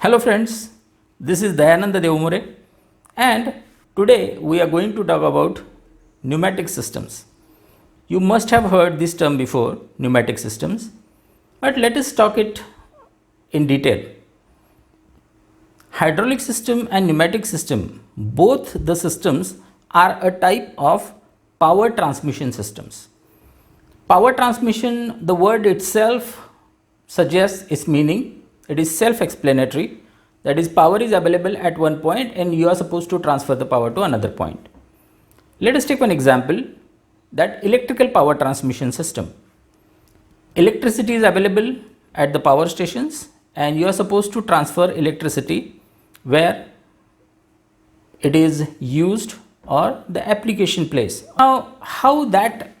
Hello friends, this is Dayananda Devumure and today we are going to talk about pneumatic systems. You must have heard this term before, pneumatic systems, but let us talk it in detail. Hydraulic system and pneumatic system, both the systems are a type of power transmission systems. Power transmission, the word itself suggests its meaning. It is self-explanatory. That is, power is available at one point and you are supposed to transfer the power to another point. Let us take one example, that electrical power transmission system. Electricity is available at the power stations and you are supposed to transfer electricity where it is used or the application place. Now, how that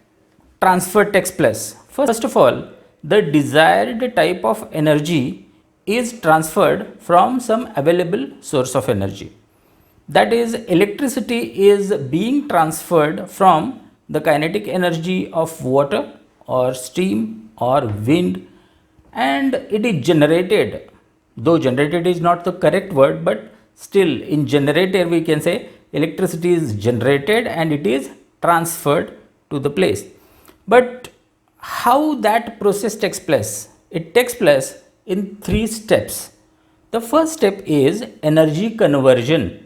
transfer takes place? First of all, the desired type of energy is transferred from some available source of energy. That is, electricity is being transferred from the kinetic energy of water or steam or wind, and it is generated, though generated is not the correct word, but still in generator we can say electricity is generated and it is transferred to the place. But how that process takes place? It takes place in three steps. The first step is energy conversion.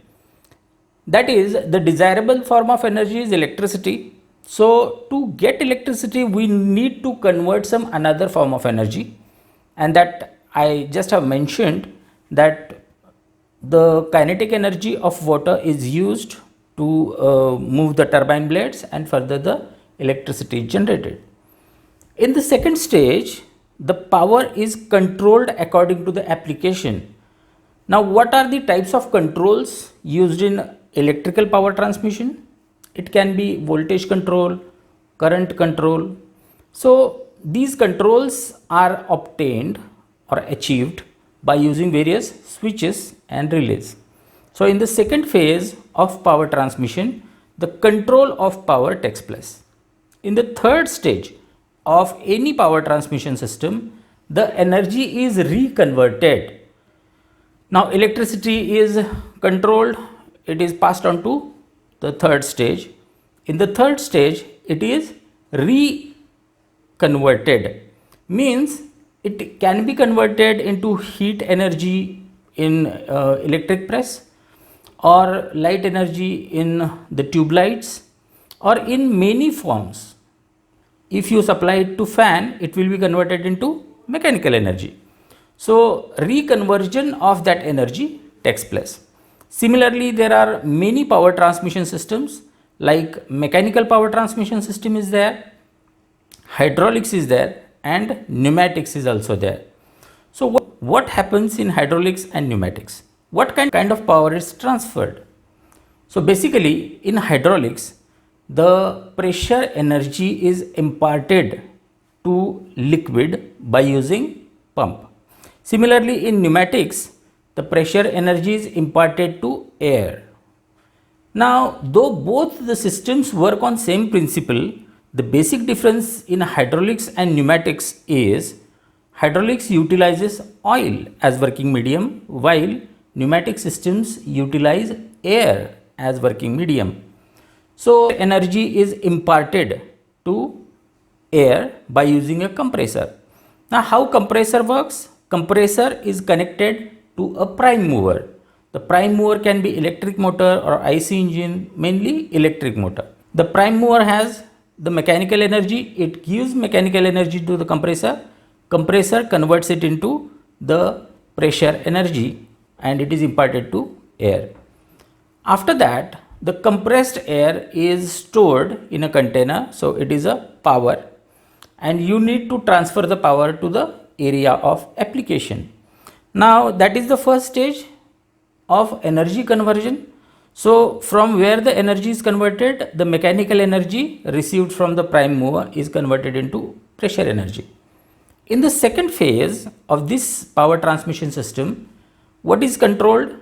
That is, the desirable form of energy is electricity. So to get electricity we need to convert some another form of energy, and that I just have mentioned that the kinetic energy of water is used to move the turbine blades and further the electricity is generated. In the second stage, the power is controlled according to the application. Now, what are the types of controls used in electrical power transmission? It can be voltage control, current control. So, these controls are obtained or achieved by using various switches and relays. So, in the second phase of power transmission, the control of power takes place. In the third stage of any power transmission system, the energy is reconverted. Now, electricity is controlled, it is passed on to the third stage. In the third stage, it is reconverted, means it can be converted into heat energy in electric press, or light energy in the tube lights, or in many forms. If you supply it to fan, it will be converted into mechanical energy. So reconversion of that energy takes place. Similarly, there are many power transmission systems, like mechanical power transmission system is there, hydraulics is there, and pneumatics is also there. So what happens in hydraulics and pneumatics? What kind of power is transferred? So basically in hydraulics, the pressure energy is imparted to liquid by using pump. Similarly in pneumatics, the pressure energy is imparted to air. Now, though both the systems work on same principle, the basic difference in hydraulics and pneumatics is hydraulics utilizes oil as working medium, while pneumatic systems utilize air as working medium. So energy is imparted to air by using a compressor. Now, how compressor works? Compressor is connected to a prime mover. The prime mover can be electric motor or IC engine, mainly electric motor. The prime mover has the mechanical energy, it gives mechanical energy to the compressor. Compressor converts it into the pressure energy and it is imparted to air. After that, the compressed air is stored in a container, so it is a power, and you need to transfer the power to the area of application. Now, that is the first stage of energy conversion. So from where the energy is converted, the mechanical energy received from the prime mover is converted into pressure energy. In the second phase of this power transmission system, what is controlled?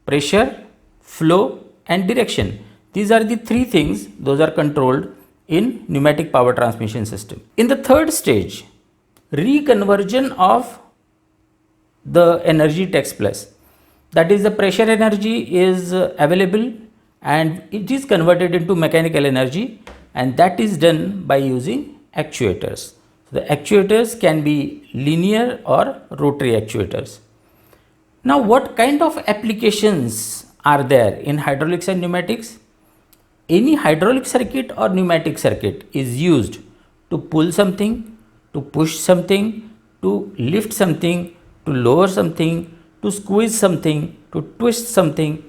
Pressure, flow and direction. These are the three things, those are controlled in pneumatic power transmission system. In the third stage, reconversion of the energy takes place. That is, the pressure energy is available and it is converted into mechanical energy, and that is done by using actuators. The actuators can be linear or rotary actuators. Now, what kind of applications are there in hydraulics and pneumatics? Any hydraulic circuit or pneumatic circuit is used to pull something, to push something, to lift something, to lower something, to squeeze something, to twist something.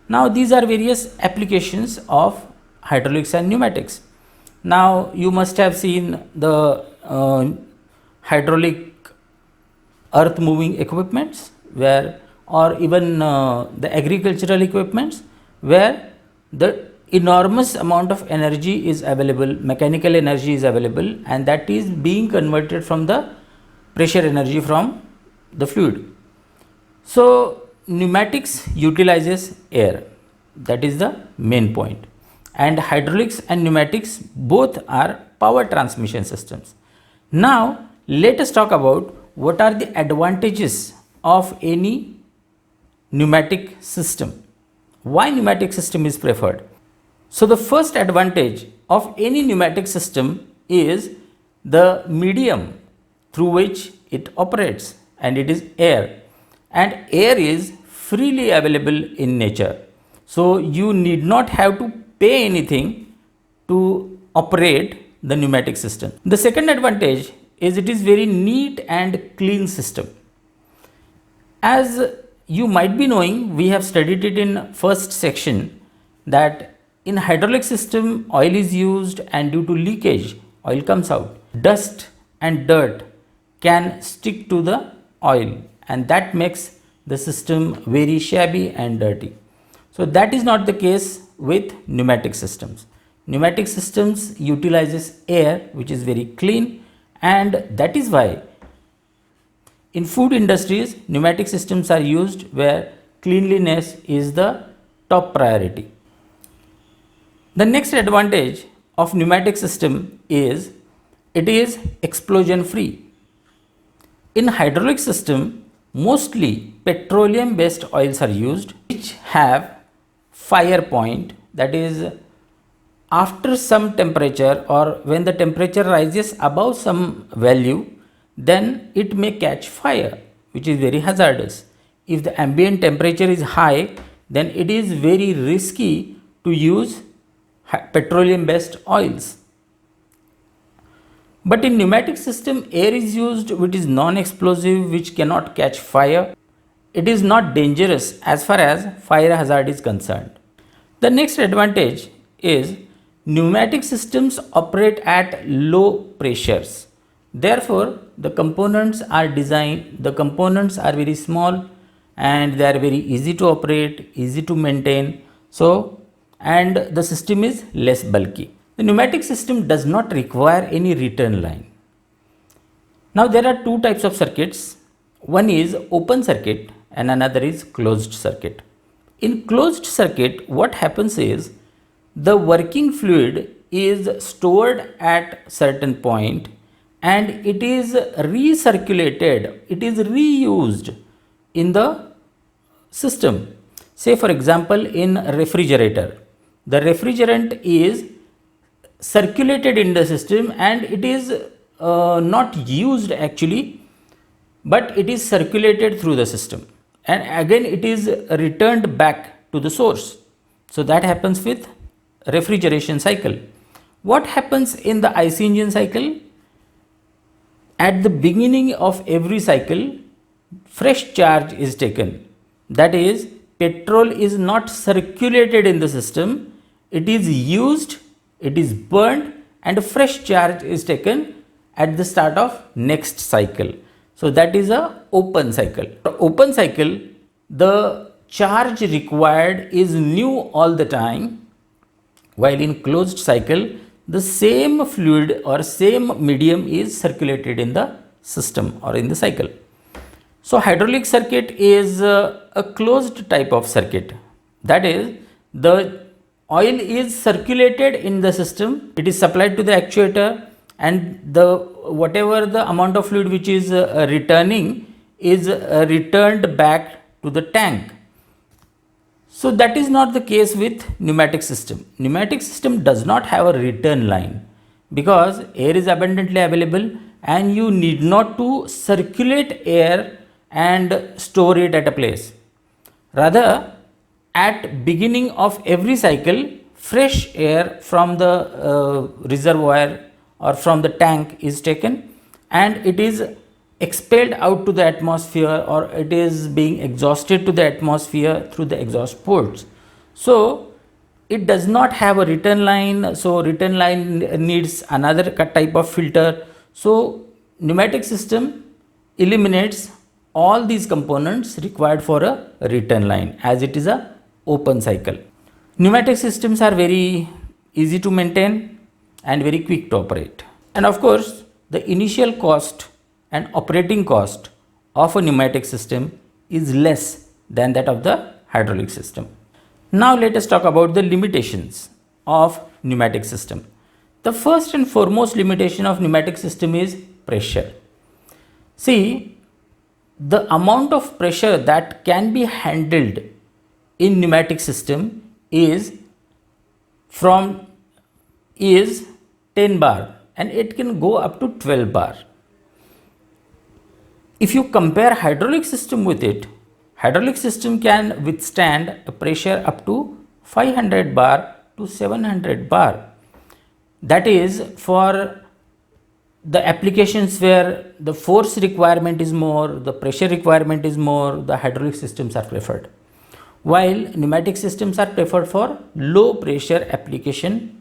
Now, these are various applications of hydraulics and pneumatics. Now, you must have seen the hydraulic earth moving equipments where, or even the agricultural equipments where the enormous amount of energy is available, mechanical energy is available, and that is being converted from the pressure energy from the fluid. So, pneumatics utilizes air, that is the main point, and hydraulics and pneumatics both are power transmission systems. Now, let us talk about what are the advantages of any pneumatic system. Why pneumatic system is preferred? So, the first advantage of any pneumatic system is the medium through which it operates, and it is air, and air is freely available in nature. So, you need not have to pay anything to operate the pneumatic system. The second advantage is it is very neat and clean system. As you might be knowing, we have studied it in first section that in hydraulic system oil is used, and due to leakage oil comes out. Dust and dirt can stick to the oil, and that makes the system very shabby and dirty. So that is not the case with pneumatic systems. Pneumatic systems utilizes air which is very clean, and that is why in food industries pneumatic systems are used where cleanliness is the top priority. The next advantage of pneumatic system is it is explosion free. In hydraulic system, mostly petroleum based oils are used which have fire point, that is, after some temperature or when the temperature rises above some value, then it may catch fire, which is very hazardous. If the ambient temperature is high, then it is very risky to use petroleum based oils. But in pneumatic system, air is used which is non-explosive, which cannot catch fire. It is not dangerous as far as fire hazard is concerned. The next advantage is pneumatic systems operate at low pressures. Therefore, the components are very small and they are very easy to operate, easy to maintain. So, and the system is less bulky. The pneumatic system does not require any return line. Now, there are two types of circuits. One is open circuit and another is closed circuit. In closed circuit, what happens is the working fluid is stored at certain point and it is recirculated, it is reused in the system. Say for example, in refrigerator, the refrigerant is circulated in the system and it is not used actually, but it is circulated through the system and again it is returned back to the source. So that happens with refrigeration cycle. What happens in the IC engine cycle? At the beginning of every cycle, fresh charge is taken. That is, petrol is not circulated in the system, it is used, it is burned, and a fresh charge is taken at the start of next cycle. So that is a open cycle. For open cycle, the charge required is new all the time, while in closed cycle, the same fluid or same medium is circulated in the system or in the cycle. So hydraulic circuit is a closed type of circuit. That is, the oil is circulated in the system, it is supplied to the actuator, and the whatever the amount of fluid which is returning is returned back to the tank. So that is not the case with pneumatic system. Pneumatic system does not have a return line because air is abundantly available and you need not to circulate air and store it at a place. Rather, at beginning of every cycle, fresh air from the reservoir or from the tank is taken and it is expelled out to the atmosphere, or it is being exhausted to the atmosphere through the exhaust ports. So it does not have a return line, so return line needs another type of filter. So pneumatic system eliminates all these components required for a return line, as it is a open cycle. Pneumatic systems are very easy to maintain and very quick to operate. And of course, the initial cost and operating cost of a pneumatic system is less than that of the hydraulic system. Now let us talk about the limitations of pneumatic system. The first and foremost limitation of pneumatic system is pressure. See, the amount of pressure that can be handled in pneumatic system is 10 bar and it can go up to 12 bar. If you compare hydraulic system with it, hydraulic system can withstand a pressure up to 500 bar to 700 bar. That is for the applications where the force requirement is more, the pressure requirement is more, the hydraulic systems are preferred. While pneumatic systems are preferred for low pressure applications.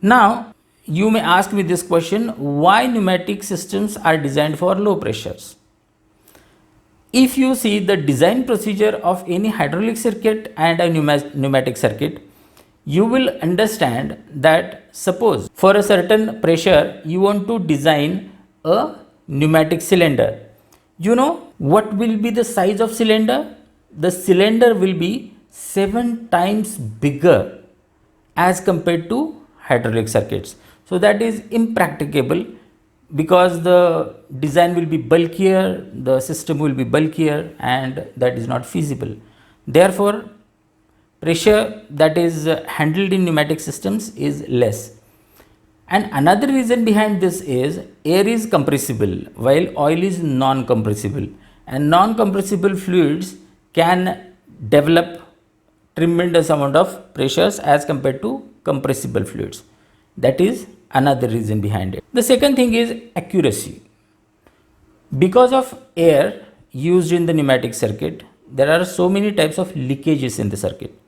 Now, you may ask me this question, why pneumatic systems are designed for low pressures? If you see the design procedure of any hydraulic circuit and a pneumatic circuit, you will understand that suppose for a certain pressure you want to design a pneumatic cylinder. You know what will be the size of cylinder? The cylinder will be 7 times bigger as compared to hydraulic circuits. So that is impracticable because the design will be bulkier, the system will be bulkier, and that is not feasible. Therefore, pressure that is handled in pneumatic systems is less. And another reason behind this is air is compressible while oil is non-compressible, and non-compressible fluids can develop tremendous amount of pressures as compared to compressible fluids. That is another reason behind it. The second thing is accuracy. Because of air used in the pneumatic circuit, there are so many types of leakages in the circuit.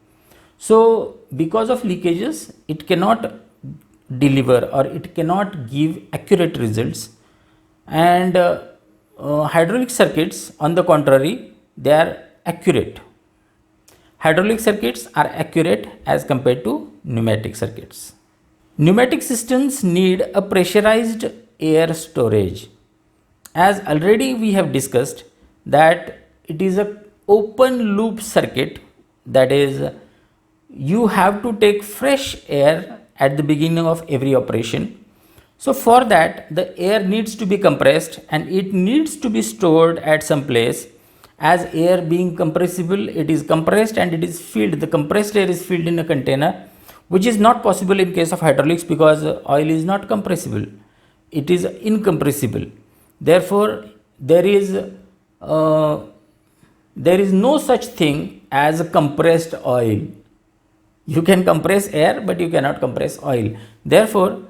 So because of leakages, it cannot deliver or it cannot give accurate results. And hydraulic circuits, on the contrary, they are accurate. Hydraulic circuits are accurate as compared to pneumatic circuits. Pneumatic systems need a pressurized air storage. As already we have discussed that it is a open loop circuit, that is you have to take fresh air at the beginning of every operation. So for that the air needs to be compressed and it needs to be stored at some place. As air being compressible, it is compressed and it is filled. The compressed air is filled in a container, which is not possible in case of hydraulics because oil is not compressible. It is incompressible. Therefore, there is no such thing as a compressed oil. You can compress air, but you cannot compress oil. Therefore,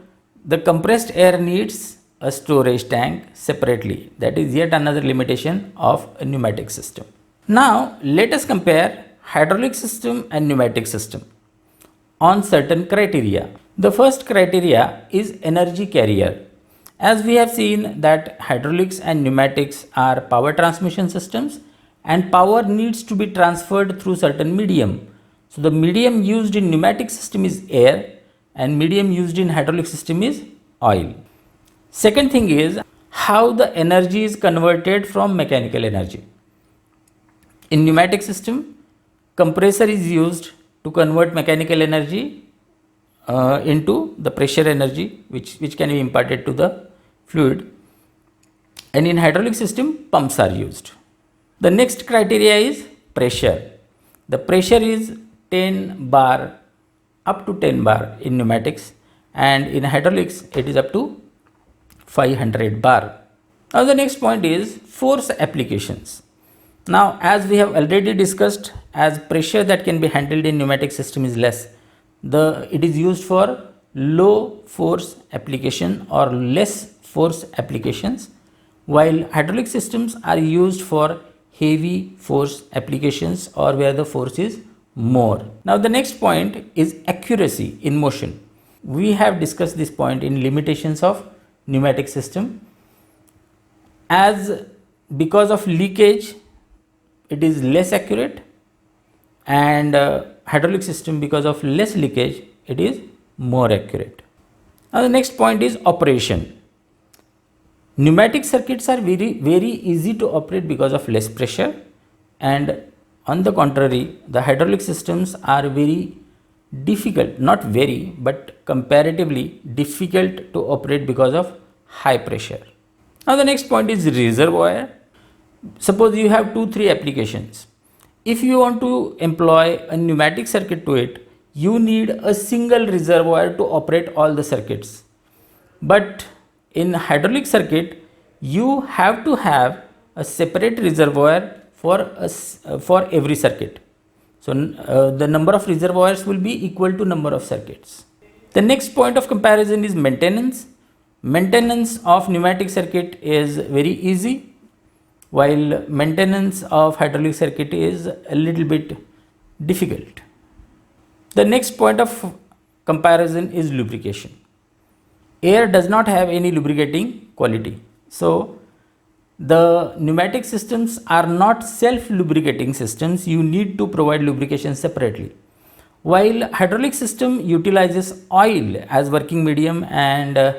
the compressed air needs a storage tank separately. That is yet another limitation of a pneumatic system. Now, let us compare hydraulic system and pneumatic system on certain criteria. The first criteria is energy carrier. As we have seen that hydraulics and pneumatics are power transmission systems and power needs to be transferred through certain medium. So the medium used in pneumatic system is air and medium used in hydraulic system is oil. Second thing is how the energy is converted from mechanical energy. In pneumatic system, compressor is used to convert mechanical energy into the pressure energy which can be imparted to the fluid. and in hydraulic system pumps are used. The next criteria is pressure. The pressure is 10 bar, up to 10 bar in pneumatics, and in hydraulics it is up to 500 bar. Now the next point is force applications. Now as we have already discussed, as pressure that can be handled in pneumatic system is less, it is used for low force application or less force applications, while hydraulic systems are used for heavy force applications or where the force is more. Now the next point is accuracy in motion. We have discussed this point in limitations of pneumatic system. As because of leakage it is less accurate, and hydraulic system because of less leakage it is more accurate. Now the next point is operation. Pneumatic circuits are very easy to operate because of less pressure, and on the contrary the hydraulic systems are very difficult, not very but comparatively difficult to operate because of high pressure. Now the next point is reservoir. Suppose you have 2-3 applications. If you want to employ a pneumatic circuit to it, you need a single reservoir to operate all the circuits. But in hydraulic circuit, you have to have a separate reservoir for every circuit. So the number of reservoirs will be equal to number of circuits. The next point of comparison is maintenance. Maintenance of pneumatic circuit is very easy, while maintenance of hydraulic circuit is a little bit difficult. The next point of comparison is lubrication. Air does not have any lubricating quality. So the pneumatic systems are not self-lubricating systems. You need to provide lubrication separately. While hydraulic system utilizes oil as working medium, and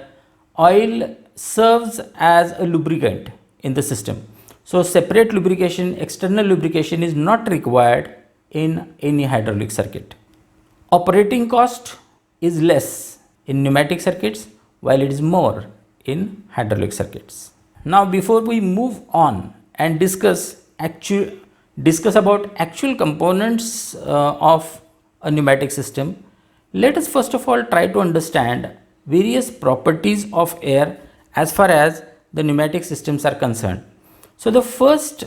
oil serves as a lubricant in the system. So separate lubrication, external lubrication is not required in any hydraulic circuit. Operating cost is less in pneumatic circuits while it is more in hydraulic circuits. Now before we move on and discuss about actual components of a pneumatic system, let us first of all try to understand various properties of air as far as the pneumatic systems are concerned. So the first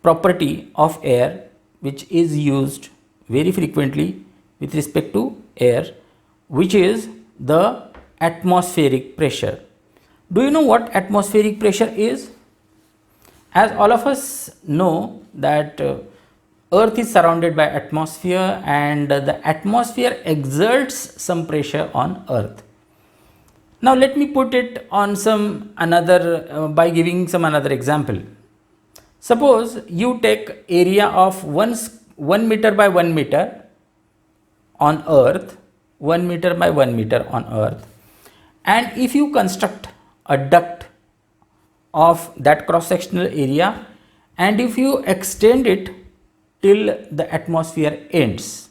property of air which is used very frequently with respect to air, which is the atmospheric pressure. Do you know what atmospheric pressure is? As all of us know that Earth is surrounded by atmosphere, and the atmosphere exerts some pressure on Earth. Now let me put it on by giving some another example. Suppose you take area of 1 meter by 1 meter on Earth, 1 meter by 1 meter on Earth, and if you construct a duct of that cross-sectional area, and if you extend it till the atmosphere ends,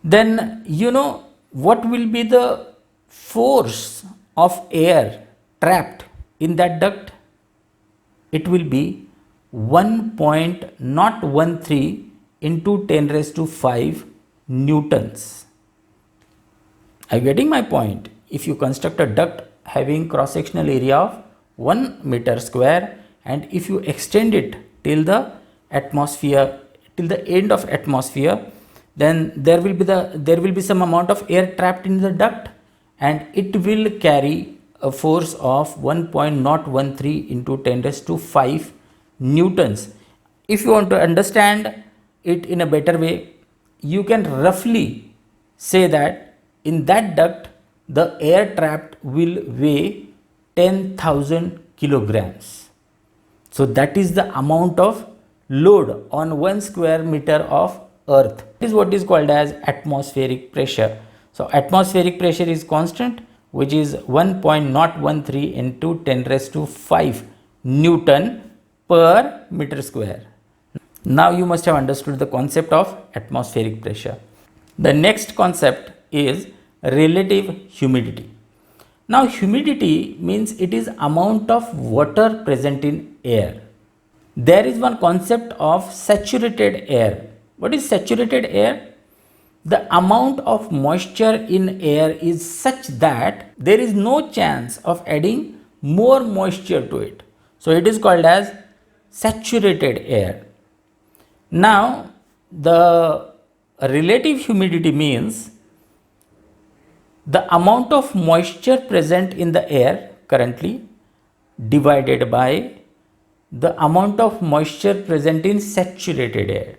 then you know what will be the force of air trapped in that duct? It will be 1.013 into 10 raised to 5 newtons. Are you getting my point? If you construct a duct having cross-sectional area of 1 meter square, and if you extend it till the atmosphere, till the end of atmosphere, then there will be some amount of air trapped in the duct, and it will carry a force of 1.013 into 10 raised to 5 newtons. If you want to understand it in a better way, you can roughly say that in that duct the air trapped will weigh 10,000 kilograms. So that is the amount of load on 1 square meter of Earth. This is what is called as atmospheric pressure. So atmospheric pressure is constant, which is 1.013 into 10 raised to 5 Newton per meter square. Now you must have understood the concept of atmospheric pressure. The next concept is relative humidity. Now humidity means it is amount of water present in air. There is one concept of saturated air. What is saturated air? The amount of moisture in air is such that there is no chance of adding more moisture to it. So it is called as saturated air. Now the relative humidity means the amount of moisture present in the air currently divided by the amount of moisture present in saturated air.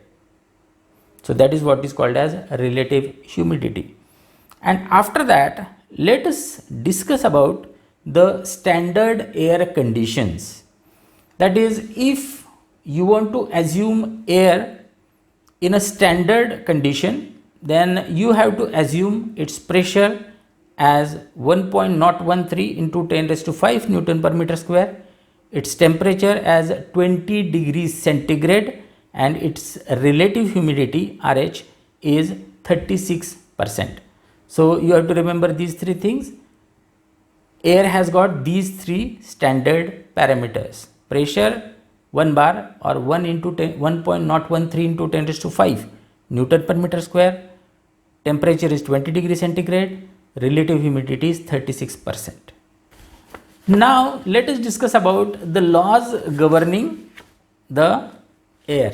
So that is what is called as relative humidity. And after that, let us discuss about the standard air conditions. That is, if you want to assume air in a standard condition, then you have to assume its pressure as 1.013 into 10 raised to 5 Newton per meter square, its temperature as 20 degrees centigrade, and its relative humidity RH is 36%. So you have to remember these three things. Air has got these three standard parameters: pressure 1 bar or 1 into 10, 1.013 into 10 raised to 5 Newton per meter square, temperature is 20 degrees centigrade, relative humidity is 36%. Now let us discuss about the laws governing the air.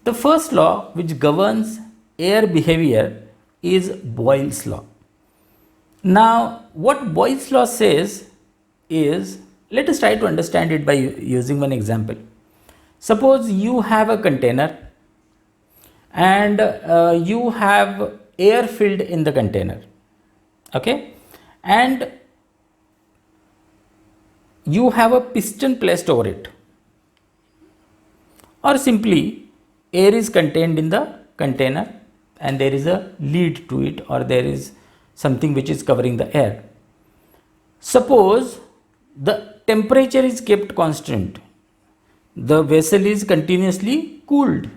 The first law which governs air behavior is Boyle's law. Now what Boyle's law says is, let us try to understand it by using one example. Suppose you have a container and you have air filled in the container, okay, and you have a piston placed over it, or simply air is contained in the container and there is a lid to it, or there is something which is covering the air. Suppose the temperature is kept constant, the vessel is continuously cooled.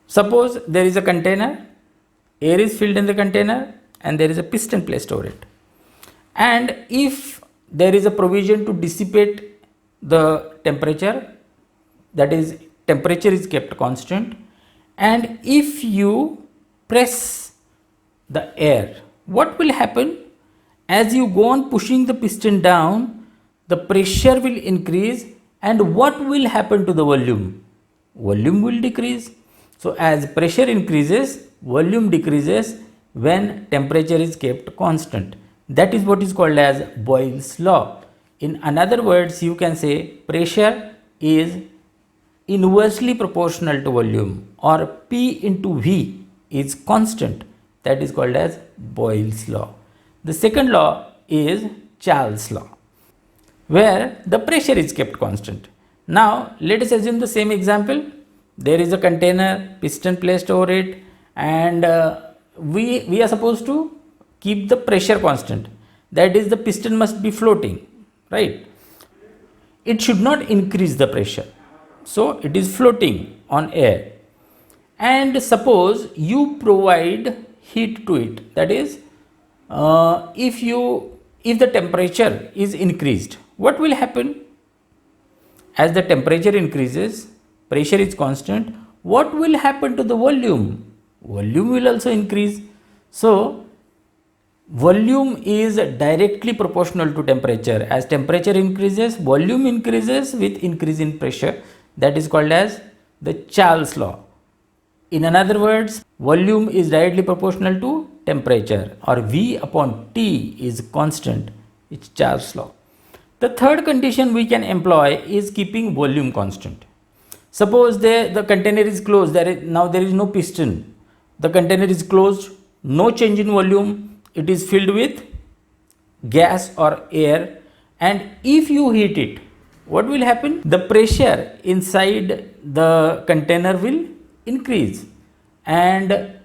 Suppose there is a container, air is filled in the container and there is a piston placed over it, and if there is a provision to dissipate the temperature, that is, temperature is kept constant, and if you press the air, what will happen? As you go on pushing the piston down, the pressure will increase, and what will happen to the volume? Volume will decrease. So as pressure increases, volume decreases when temperature is kept constant. That is what is called as Boyle's law. In other words, you can say pressure is inversely proportional to volume, or P into V is constant. That is called as Boyle's law. The second law is Charles' law, where the pressure is kept constant. Now let us assume the same example. There is a container, piston placed over it, and we are supposed to keep the pressure constant. That is, the piston must be floating, right? It should not increase the pressure. So it is floating on air. And suppose you provide heat to it. That is, if the temperature is increased, what will happen? As the temperature increases, pressure is constant, what will happen to the volume? Volume will also increase. So volume is directly proportional to temperature. As temperature increases, volume increases with increase in pressure. That is called as the Charles law. In other words, volume is directly proportional to temperature, or V upon T is constant. It's Charles law. The third condition we can employ is keeping volume constant. Suppose the container is closed, now there is no piston. The container is closed, no change in volume, it is filled with gas or air, and if you heat it, what will happen? The pressure inside the container will increase, and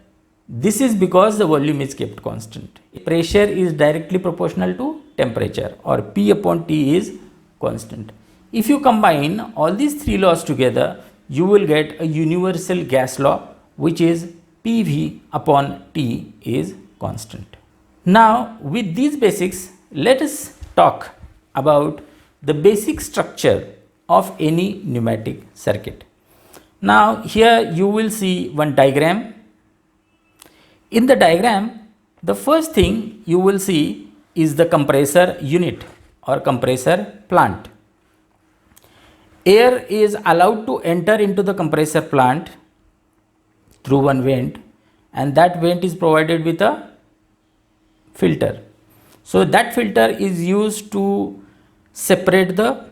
this is because the volume is kept constant. Pressure is directly proportional to temperature, or P upon T is constant. If you combine all these three laws together, you will get a universal gas law, which is PV upon T is constant. Now, with these basics, let us talk about the basic structure of any pneumatic circuit. Now, here you will see one diagram. In the diagram, the first thing you will see is the compressor unit or compressor plant. Air is allowed to enter into the compressor plant through one vent, and that vent is provided with a filter. So that filter is used to separate the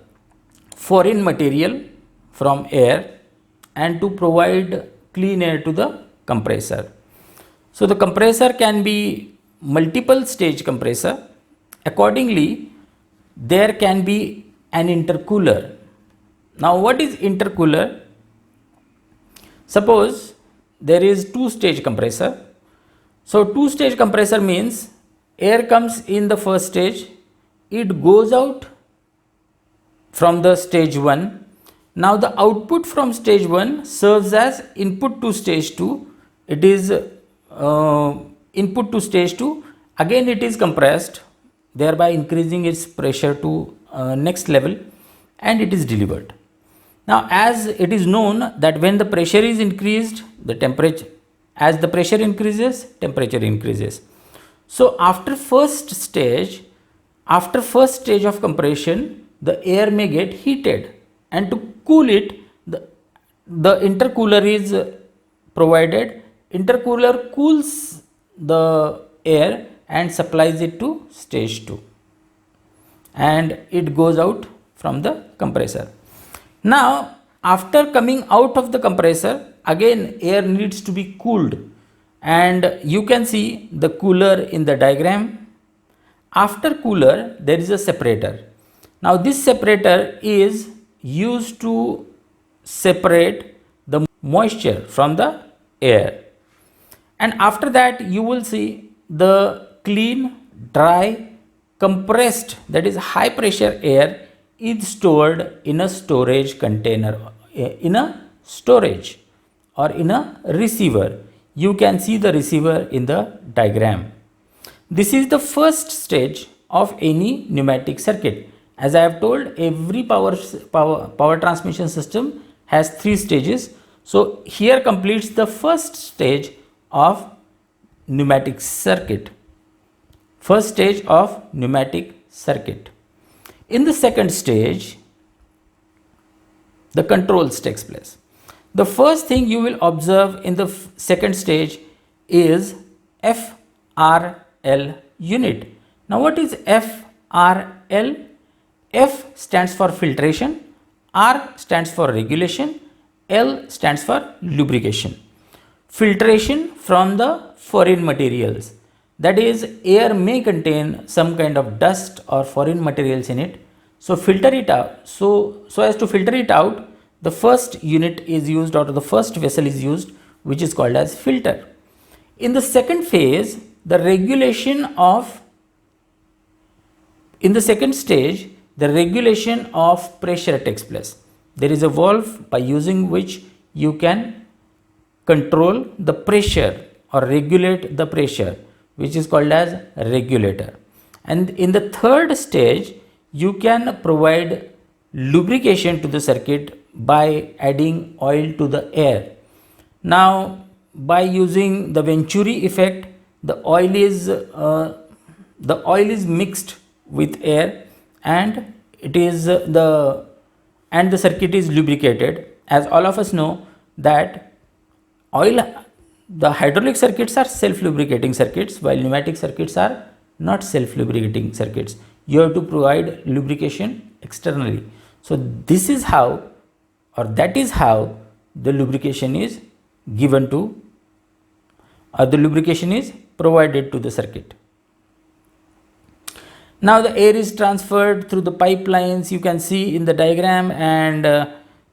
foreign material from air and to provide clean air to the compressor. So the compressor can be multiple stage compressor. Accordingly, there can be an intercooler. Now what is intercooler? Suppose there is two stage compressor. So two stage compressor means air comes in the first stage, it goes out from the stage 1. Now the output from stage 1 serves as input to stage 2. It is input to stage 2. Again it is compressed, thereby increasing its pressure to next level, and it is delivered. Now as it is known that when the pressure is increased, the temperature, as the pressure increases, temperature increases. So after first stage of compression, the air may get heated, and to cool it, the intercooler is provided. Intercooler cools the air and supplies it to stage 2, and it goes out from the compressor. Now after coming out of the compressor, again air needs to be cooled, and you can see the cooler in the diagram. After cooler, there is a separator. Now this separator is used to separate the moisture from the air, and after that you will see the clean, dry, compressed, that is high pressure air is stored in a storage container, in a storage or in a receiver. You can see the receiver in the diagram. This is the first stage of any pneumatic circuit. As I have told, every power transmission system has 3 stages. So here completes the first stage of pneumatic circuit. First stage of pneumatic circuit. In the second stage, the controls takes place. The first thing you will observe in the second stage is FRL unit. Now what is FRL? F stands for filtration, R stands for regulation, L stands for lubrication. Filtration from the foreign materials. That is, air may contain some kind of dust or foreign materials in it. So filter it out. So as to filter it out, the first unit is used, or the first vessel is used, which is called as filter. In the second phase, the regulation of, in the second stage, the regulation of pressure takes place. There is a valve by using which you can control the pressure or regulate the pressure, which is called as regulator. And in the third stage, you can provide lubrication to the circuit by adding oil to the air. Now by using the Venturi effect, the oil is mixed with air, and it is the circuit is lubricated. As all of us know that the hydraulic circuits are self-lubricating circuits, while pneumatic circuits are not self-lubricating circuits. You have to provide lubrication externally. So this is how, or that is how, the lubrication is given to, or the lubrication is provided to the circuit. Now the air is transferred through the pipelines, you can see in the diagram, and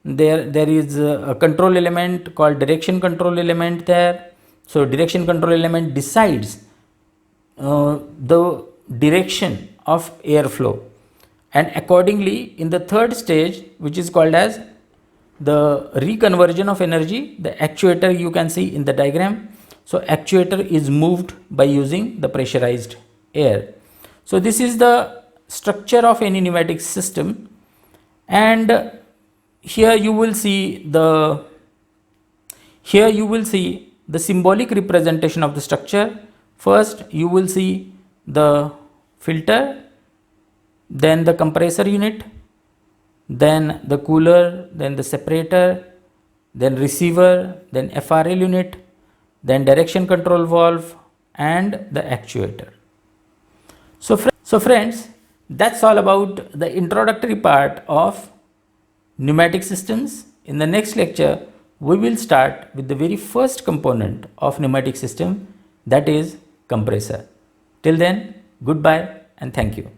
there is a control element called direction control element there. So direction control element decides the direction of airflow, and accordingly in the third stage, which is called as the reconversion of energy, the actuator you can see in the diagram. So actuator is moved by using the pressurized air. So this is the structure of any pneumatic system, and here you will see the symbolic representation of the structure. First you will see the filter, then the compressor unit, then the cooler, then the separator, then receiver, then FRL unit, then direction control valve, and the actuator. So friends, that's all about the introductory part of pneumatic systems. In the next lecture, we will start with the very first component of pneumatic system, that is compressor. Till then, goodbye and thank you.